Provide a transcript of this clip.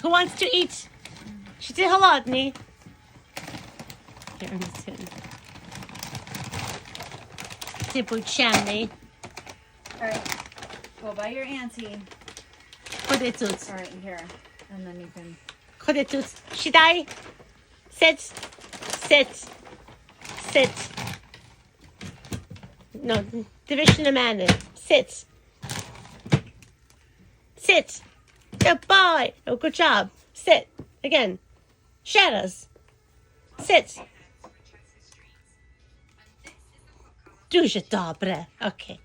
Who wants to eat? She did halotny. Here, I'm just sitting. Tipu chamney. All right. Go by your auntie. Chodetut. All right, here. And then you can... Chodetut. Shidai. Sit. Sit. Sit. No, division of man. Sit. Sit. Good boy. Oh, good job. Sit. Again. Shadows. Sit. Дуже добре. Okay.